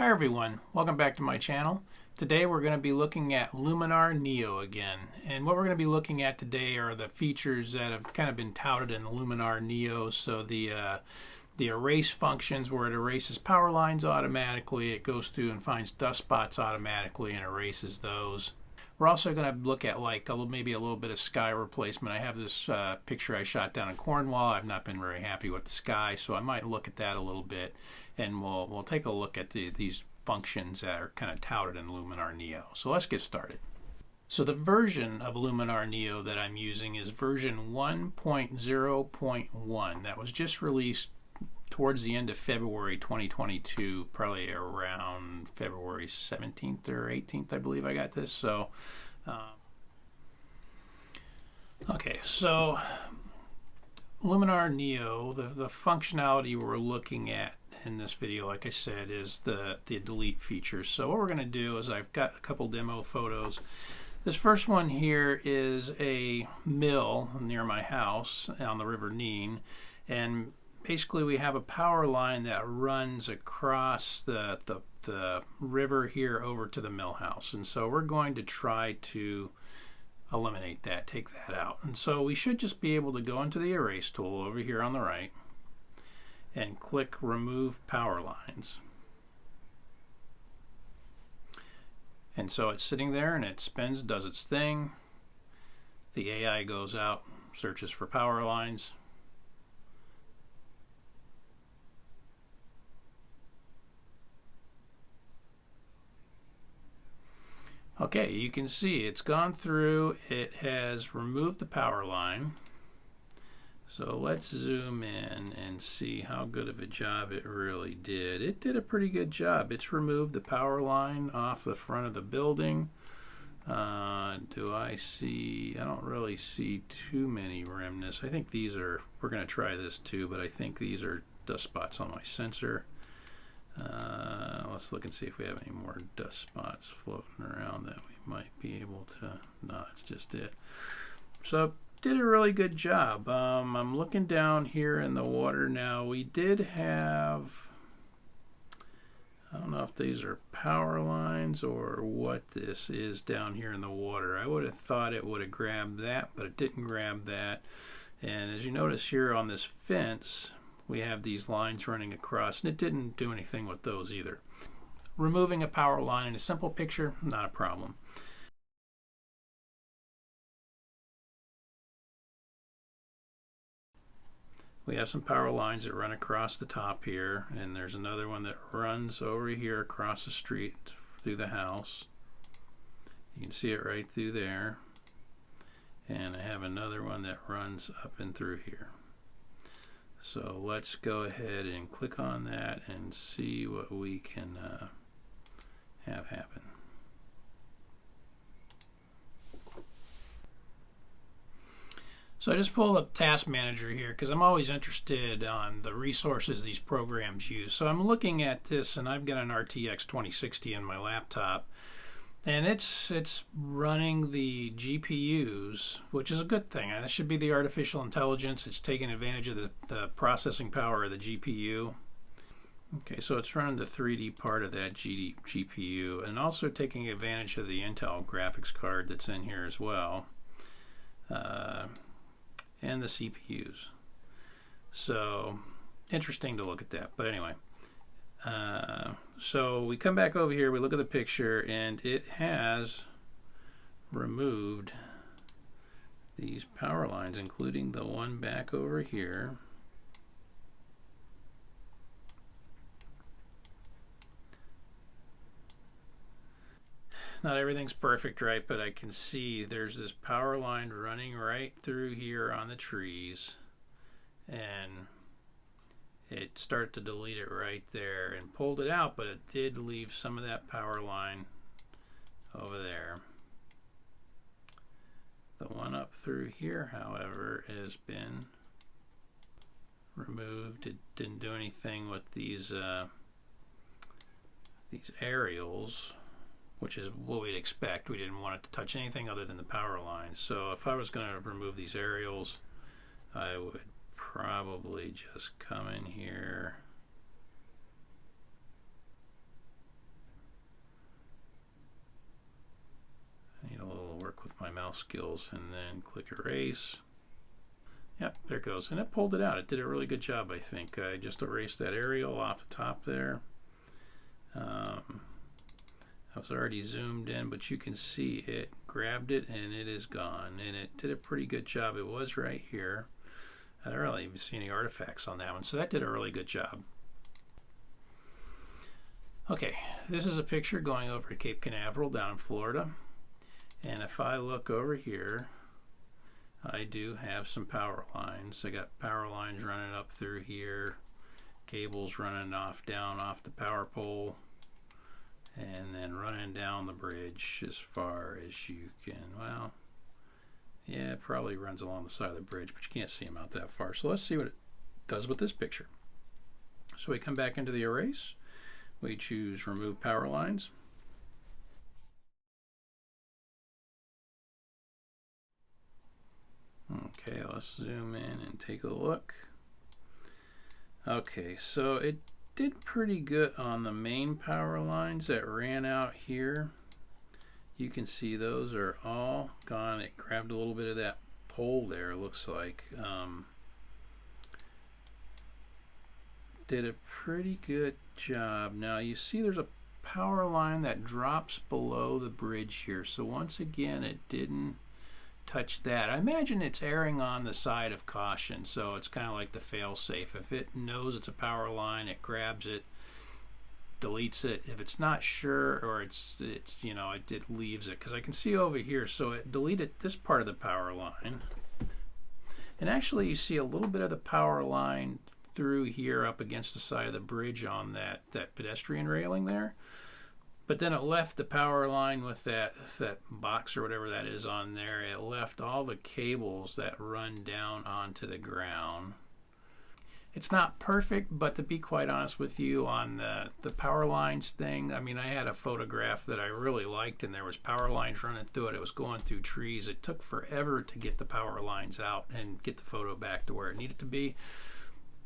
Hi everyone, welcome back to my channel. Today we're going to be looking at Luminar Neo again. And what we're going to be looking at today are the features that have kind of been touted in the Luminar Neo. So the erase functions where it erases power lines automatically, it goes through and finds dust spots automatically and erases those. We're also going to look at maybe a little bit of sky replacement. I have this picture I shot down in Cornwall. I've not been very happy with the sky, so I might look at that a little bit, and we'll take a look at these functions that are kind of touted in Luminar Neo. So let's get started. So the version of Luminar Neo that I'm using is version 1.0.1 that was just released towards the end of February 2022, probably around February 17th or 18th, I believe I got this. So, okay, so Luminar Neo, the functionality we're looking at in this video, like I said, is the delete feature. So what we're going to do is I've got a couple demo photos. This first one here is a mill near my house on the River Nene, and basically we have a power line that runs across the river here over to the mill house, and so we're going to try to eliminate that, take that out. And so we should just be able to go into the erase tool over here on the right and click remove power lines. And so it's sitting there and it spins, does its thing. The AI goes out, searches for power lines. Okay, you can see it's gone through, it has removed the power line. So let's zoom in and see how good of a job it really did. It did a pretty good job. It's removed the power line off the front of the building. Do I see, I don't really see too many remnants. I think these are, we're going to try this too, but I think these are dust spots on my sensor. Let's look and see if we have any more dust spots floating around that we might be able to. No, that's just it. So did a really good job. I'm looking down here in the water now. We did have, I don't know if these are power lines or what this is down here in the water. I would have thought it would have grabbed that, but it didn't grab that. And as you notice here on this fence, we have these lines running across, and it didn't do anything with those either. Removing a power line in a simple picture, not a problem. We have some power lines that run across the top here, and there's another one that runs over here across the street through the house. You can see it right through there. And I have another one that runs up and through here. So let's go ahead and click on that and see what we can have happen. So I just pulled up Task Manager here because I'm always interested on the resources these programs use. So I'm looking at this, and I've got an RTX 2060 in my laptop, and it's running the GPUs, which is a good thing. That should be the artificial intelligence. It's taking advantage of the processing power of the GPU. Okay, so it's running the 3D part of that GPU, and also taking advantage of the Intel graphics card that's in here as well, and the CPUs. So interesting to look at that. But anyway, so we come back over here, we look at the picture, and it has removed these power lines, including the one back over here. Not everything's perfect, right? But I can see there's this power line running right through here on the trees, and it started to delete it right there and pulled it out, but it did leave some of that power line over there. The one up through here, however, has been removed. It didn't do anything with these aerials, which is what we'd expect. We didn't want it to touch anything other than the power lines. So if I was going to remove these aerials, I would probably just come in here mouse skills, and then click erase. Yep, there it goes, and it pulled it out. It did a really good job, I think. I just erased that aerial off the top there. I was already zoomed in, but you can see it grabbed it and it is gone, and it did a pretty good job. It was right here. I don't really even see any artifacts on that one, so that did a really good job. Okay, this is a picture going over to Cape Canaveral down in Florida, and if I look over here, I do have some power lines. I got power lines running up through here, cables running down off the power pole, and then running down the bridge as far as you can. Well, yeah, it probably runs along the side of the bridge, but you can't see them out that far. So let's see what it does with this picture. So we come back into the erase. We choose remove power lines. Okay, let's zoom in and take a look. Okay, so it did pretty good on the main power lines that ran out here. You can see those are all gone. It grabbed a little bit of that pole there, it looks like. Did a pretty good job. Now you see there's a power line that drops below the bridge here. So once again, it didn't touch that. I imagine it's erring on the side of caution, so it's kind of like the fail-safe. If it knows it's a power line, it grabs it, deletes it. If it's not sure, or it's you know, it leaves it, because I can see over here, so it deleted this part of the power line, and actually you see a little bit of the power line through here up against the side of the bridge on that pedestrian railing there. But then it left the power line with that box or whatever that is on there. It left all the cables that run down onto the ground. It's not perfect, but to be quite honest with you, on the power lines thing, I mean, I had a photograph that I really liked, and there was power lines running through it. It was going through trees. It took forever to get the power lines out and get the photo back to where it needed to be.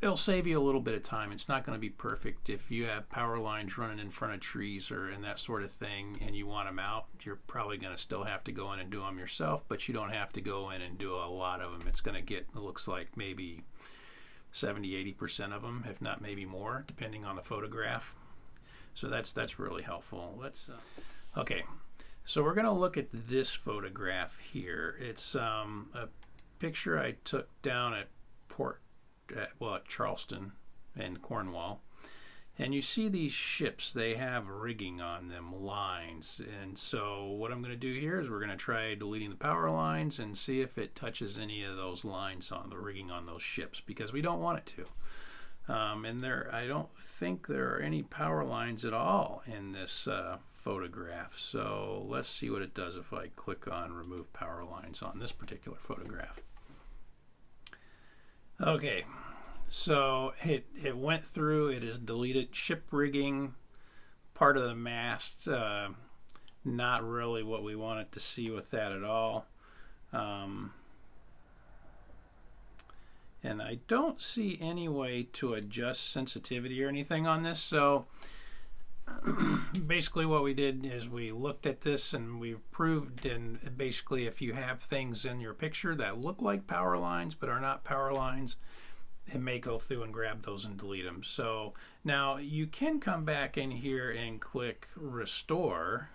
It'll save you a little bit of time. It's not going to be perfect. If you have power lines running in front of trees or and that sort of thing and you want them out, you're probably going to still have to go in and do them yourself, but you don't have to go in and do a lot of them. It's going to get, it looks like maybe 70–80% of them, if not maybe more, depending on the photograph. So that's really helpful. Let's okay, so we're going to look at this photograph here. It's a picture I took down at at Charleston and Cornwall, and you see these ships, they have rigging on them, lines, and so what I'm going to do here is we're going to try deleting the power lines and see if it touches any of those lines on the rigging on those ships, because we don't want it to. And I don't think there are any power lines at all in this photograph, so let's see what it does if I click on remove power lines on this particular photograph. Okay, so it went through, it has deleted ship rigging, part of the mast, not really what we wanted to see with that at all. And I don't see any way to adjust sensitivity or anything on this, so basically what we did is we looked at this and we proved, and basically if you have things in your picture that look like power lines but are not power lines, it may go through and grab those and delete them. So now you can come back in here and click restore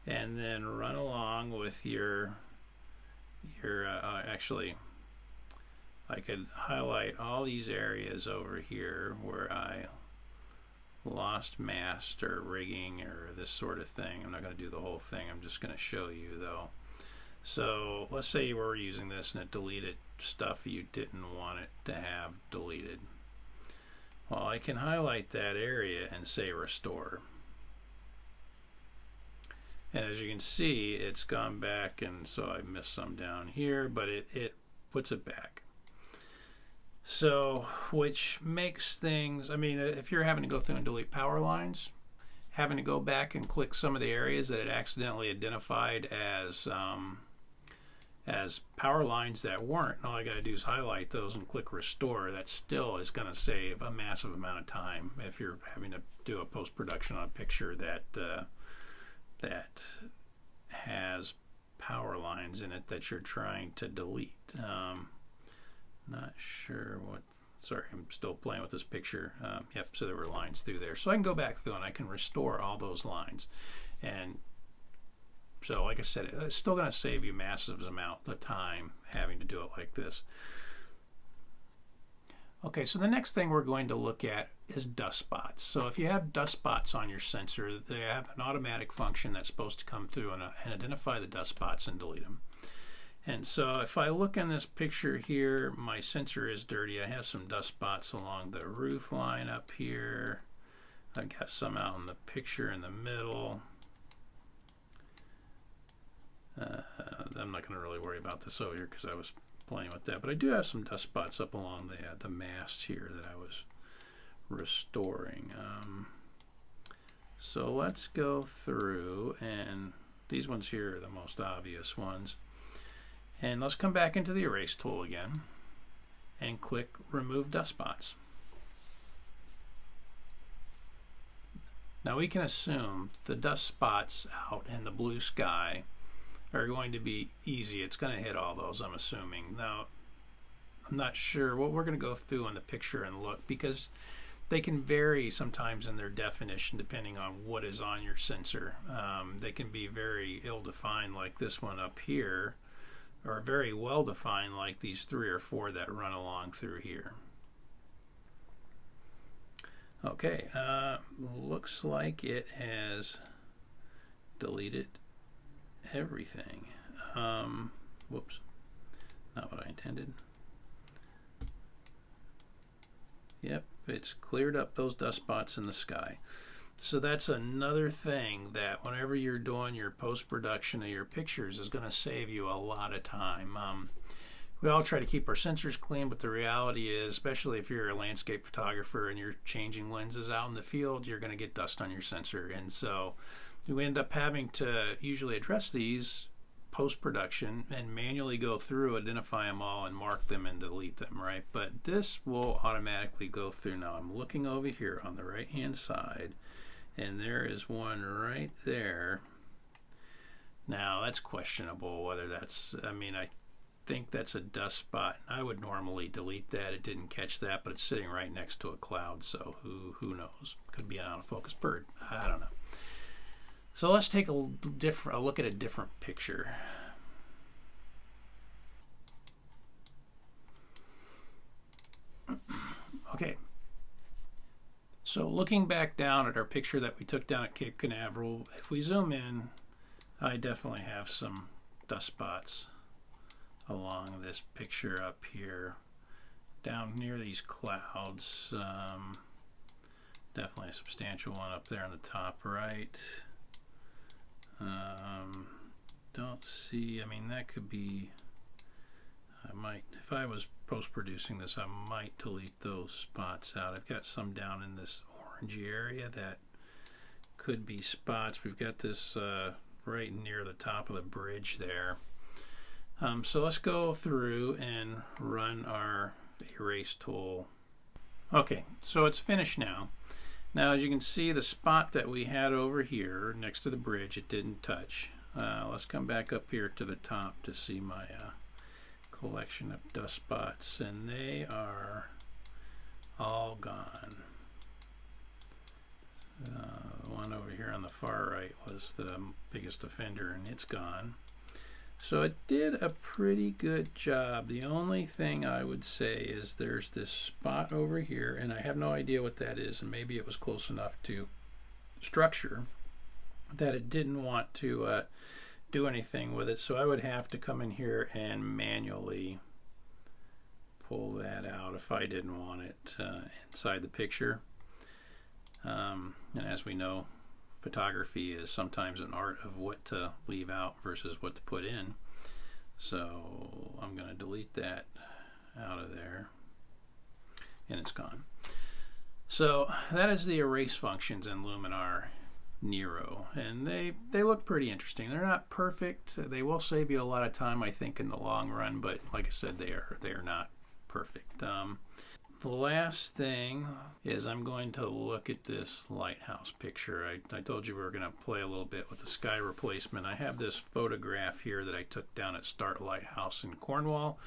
and then run along with your actually I could highlight all these areas over here where I lost mast or rigging or this sort of thing. I'm not going to do the whole thing, I'm just going to show you though. So let's say you were using this and it deleted stuff you didn't want it to have deleted. Well, I can highlight that area and say restore. And as you can see, it's gone back, and so I missed some down here, but it puts it back. So, which makes things, I mean, if you're having to go through and delete power lines, having to go back and click some of the areas that it accidentally identified as power lines that weren't, all I got to do is highlight those and click restore. That still is going to save a massive amount of time if you're having to do a post-production on a picture that has power lines in it that you're trying to delete. Not sure what, sorry, I'm still playing with this picture. Yep, so there were lines through there. So I can go back through and I can restore all those lines. And so, like I said, it's still going to save you massive amount of time having to do it like this. Okay, so the next thing we're going to look at is dust spots. So if you have dust spots on your sensor, they have an automatic function that's supposed to come through and identify the dust spots and delete them. And so if I look in this picture here, my sensor is dirty. I have some dust spots along the roof line up here. I've got some out in the picture in the middle. I'm not going to really worry about this over here because I was playing with that. But I do have some dust spots up along the mast here that I was restoring. So let's go through, and these ones here are the most obvious ones. And let's come back into the erase tool again and click remove dust spots. Now we can assume the dust spots out in the blue sky are going to be easy. It's going to hit all those, I'm assuming. Now, I'm not sure what we're going to go through in the picture and look, because they can vary sometimes in their definition depending on what is on your sensor. They can be very ill-defined like this one up here, or very well-defined like these 3 or 4 that run along through here. Okay, looks like it has deleted everything. Whoops, not what I intended. Yep, it's cleared up those dust spots in the sky. So that's another thing that whenever you're doing your post-production of your pictures is going to save you a lot of time. We all try to keep our sensors clean, but the reality is, especially if you're a landscape photographer and you're changing lenses out in the field, you're going to get dust on your sensor. And so we end up having to usually address these post-production and manually go through, identify them all, and mark them and delete them, right? But this will automatically go through. Now I'm looking over here on the right-hand side, and there is one right there. Now that's questionable whether that's, I mean, I think that's a dust spot. I would normally delete that. It didn't catch that, but it's sitting right next to a cloud, so who knows? Could be an out-of-focus bird. I don't know. So let's take a look at a different picture. Okay. So looking back down at our picture that we took down at Cape Canaveral, if we zoom in, I definitely have some dust spots along this picture up here, down near these clouds. Definitely a substantial one up there on the top right. Don't see, I mean, that could be, I might, if I was post-producing this, I might delete those spots out. I've got some down in this orangey area that could be spots. We've got this right near the top of the bridge there. So let's go through and run our erase tool. Okay, so it's finished now. Now, as you can see, the spot that we had over here next to the bridge, it didn't touch. Let's come back up here to the top to see my collection of dust spots, and they are all gone. The one over here on the far right was the biggest offender, and it's gone. So it did a pretty good job. The only thing I would say is there's this spot over here, and I have no idea what that is, and maybe it was close enough to structure that it didn't want to do anything with it. So I would have to come in here and manually pull that out if I didn't want it inside the picture. And as we know, photography is sometimes an art of what to leave out versus what to put in. So I'm going to delete that out of there, and it's gone. So that is the erase functions in Luminar Neo, and they look pretty interesting. They're not perfect. They will save you a lot of time, I think, in the long run, but like I said, they are not perfect. The last thing is I'm going to look at this lighthouse picture. I told you we were going to play a little bit with the sky replacement. I have this photograph here that I took down at Start Lighthouse in Cornwall.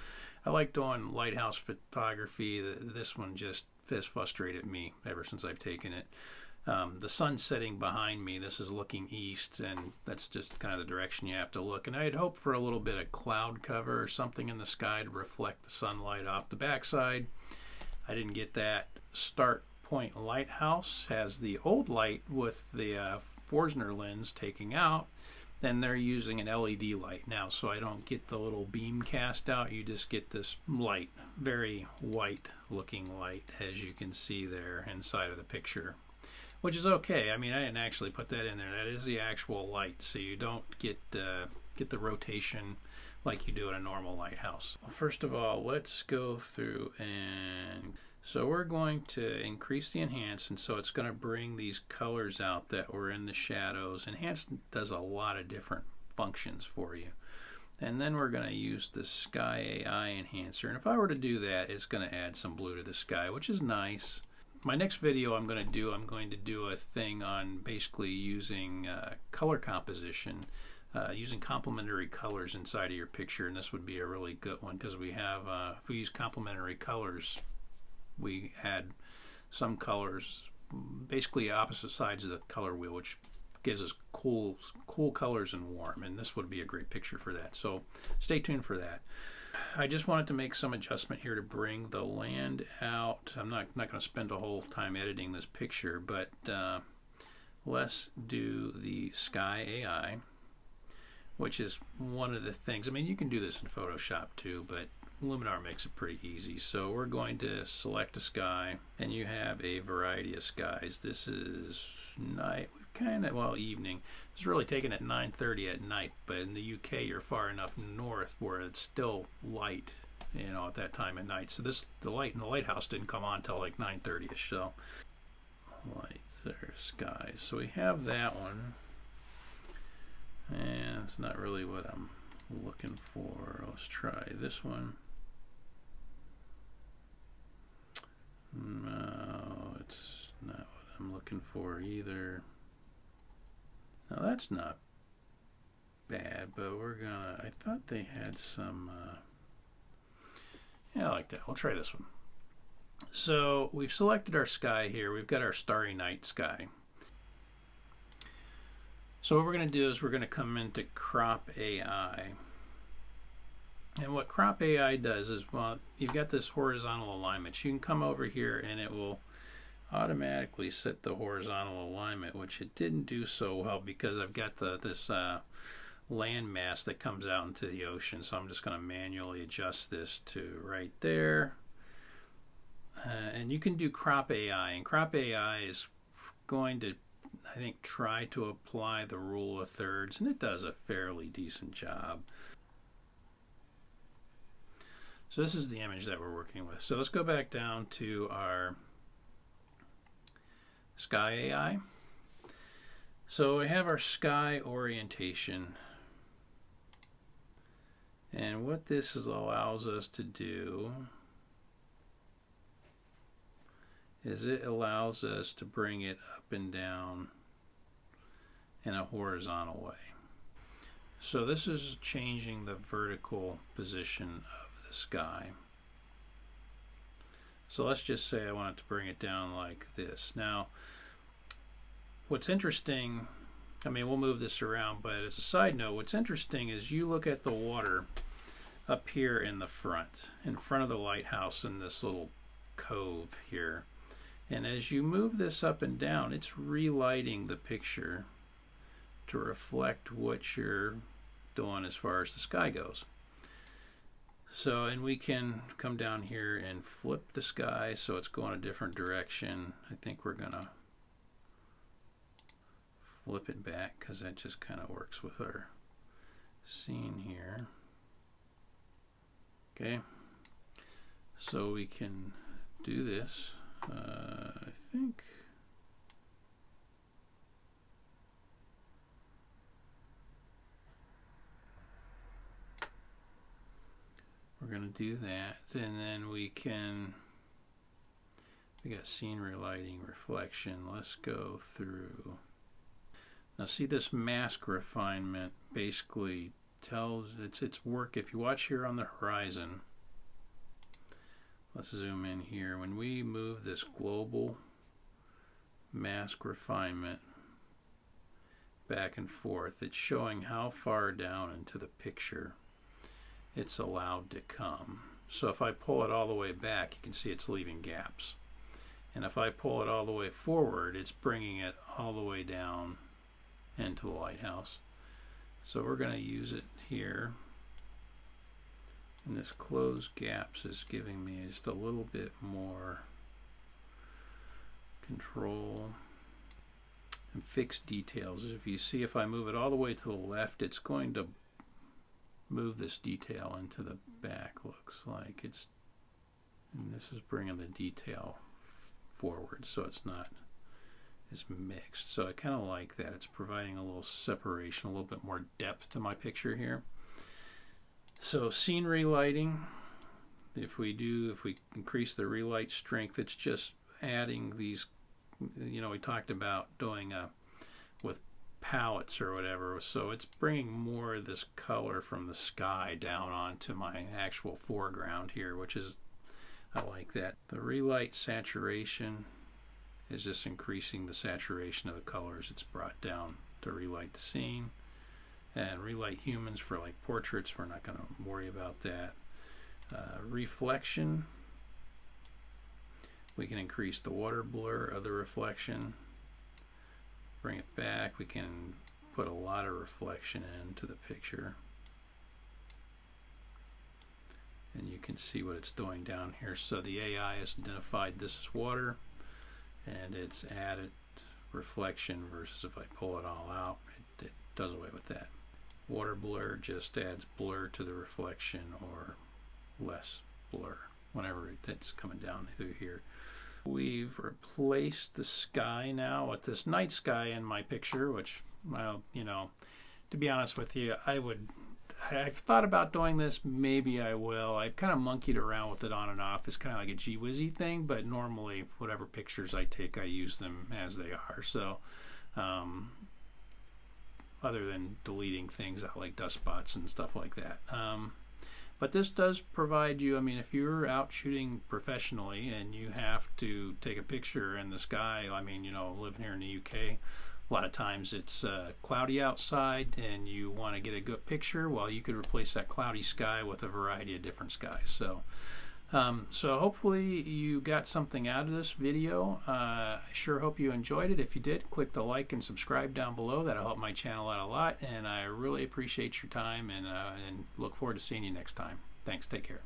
I like doing lighthouse photography. This one just has frustrated me ever since I've taken it. The sun's setting behind me. This is looking east, and that's just kind of the direction you have to look. And I had hoped for a little bit of cloud cover or something in the sky to reflect the sunlight off the backside. I didn't get that. Start Point Lighthouse has the old light with the Forstner lens taking out. Then they're using an LED light now, so I don't get the little beam cast out. You just get this light, very white looking light, as you can see there inside of the picture, which is okay. I mean, I didn't actually put that in there. That is the actual light, so you don't get the rotation like you do at a normal lighthouse. Well, first of all, let's go through, and so we're going to increase the enhance, and so it's going to bring these colors out that were in the shadows. Enhance does a lot of different functions for you. And then we're going to use the Sky AI enhancer, and if I were to do that, it's going to add some blue to the sky, which is nice. My next video I'm going to do a thing on basically using color composition, using complementary colors inside of your picture, and this would be a really good one because we have, if we use complementary colors, we add some colors, basically opposite sides of the color wheel, which gives us cool colors and warm, and this would be a great picture for that. So stay tuned for that. I just wanted to make some adjustment here to bring the land out. I'm not going to spend a whole time editing this picture, but let's do the Sky AI, which is one of the things. I mean, you can do this in Photoshop too, but Luminar makes it pretty easy. So we're going to select a sky, and you have a variety of skies. This is night, evening. It's really taken at 9:30 at night, but in the UK you're far enough north where it's still light, you know, at that time at night. So the light in the lighthouse didn't come on until like 9:30ish. So light there, skies. So we have that one, and it's not really what I'm looking for. Let's try this one. No, it's not what I'm looking for either. Now that's not bad, but I thought they had some, yeah, I like that. We'll try this one. So we've selected our sky here. We've got our starry night sky. So what we're going to do is we're going to come into Crop AI. And what Crop AI does is, well, you've got this horizontal alignment. You can come over here and it will automatically set the horizontal alignment, which it didn't do so well because I've got this land mass that comes out into the ocean. So I'm just going to manually adjust this to right there. And you can do Crop AI, and Crop AI is going to, I think, try to apply the rule of thirds, and it does a fairly decent job. So this is the image that we're working with. So let's go back down to our Sky AI. So we have our sky orientation, and what this allows us to do is it allows us to bring it up and down in a horizontal way. So this is changing the vertical position of the sky. So let's just say I want to bring it down like this. Now, what's interesting, I mean, we'll move this around, but as a side note, what's interesting is you look at the water up here in front of the lighthouse in this little cove here. And as you move this up and down, it's relighting the picture to reflect what you're doing as far as the sky goes. So, and we can come down here and flip the sky so it's going a different direction. I think we're going to flip it back because that just kind of works with our scene here. Okay, so we can do this. I think we're going to do that, and then we can We got scenery lighting, reflection. Let's go through. Now see, this mask refinement basically tells its work. If you watch here on the horizon, let's zoom in here. When we move this global mask refinement back and forth, it's showing how far down into the picture it's allowed to come. So if I pull it all the way back, you can see it's leaving gaps. And if I pull it all the way forward, it's bringing it all the way down into the lighthouse. So we're going to use it here. And this closed gaps is giving me just a little bit more control. And fixed details. If you see, if I move it all the way to the left, it's going to move this detail into the back, looks like. And this is bringing the detail forward, so it's not as mixed. So I kind of like that. It's providing a little separation, a little bit more depth to my picture here. So scenery lighting, if we increase the relight strength, it's just adding these, you know, we talked about doing with palettes or whatever, so it's bringing more of this color from the sky down onto my actual foreground here, which is, I like that. The relight saturation is just increasing the saturation of the colors. It's brought down to relight the scene. And relight humans for like portraits, we're not going to worry about that. Reflection, we can increase the water blur of the reflection, bring it back. We can put a lot of reflection into the picture. And you can see what it's doing down here. So the AI has identified this is water, and it's added reflection versus if I pull it all out, it does away with that. Water blur just adds blur to the reflection or less blur whenever it's coming down through here. We've replaced the sky now with this night sky in my picture, which, well, you know, to be honest with you, I've thought about doing this. Maybe I will. I've kind of monkeyed around with it on and off. It's kind of like a gee-whizzy thing, but normally whatever pictures I take, I use them as they are. So other than deleting things out like dust spots and stuff like that. But this does provide you, I mean, if you're out shooting professionally and you have to take a picture in the sky, I mean, you know, living here in the UK, a lot of times it's cloudy outside and you want to get a good picture. Well, you could replace that cloudy sky with a variety of different skies. So hopefully you got something out of this video. I sure hope you enjoyed it. If you did, click the like and subscribe down below. That'll help my channel out a lot, and I really appreciate your time, and look forward to seeing you next time. Thanks. Take care.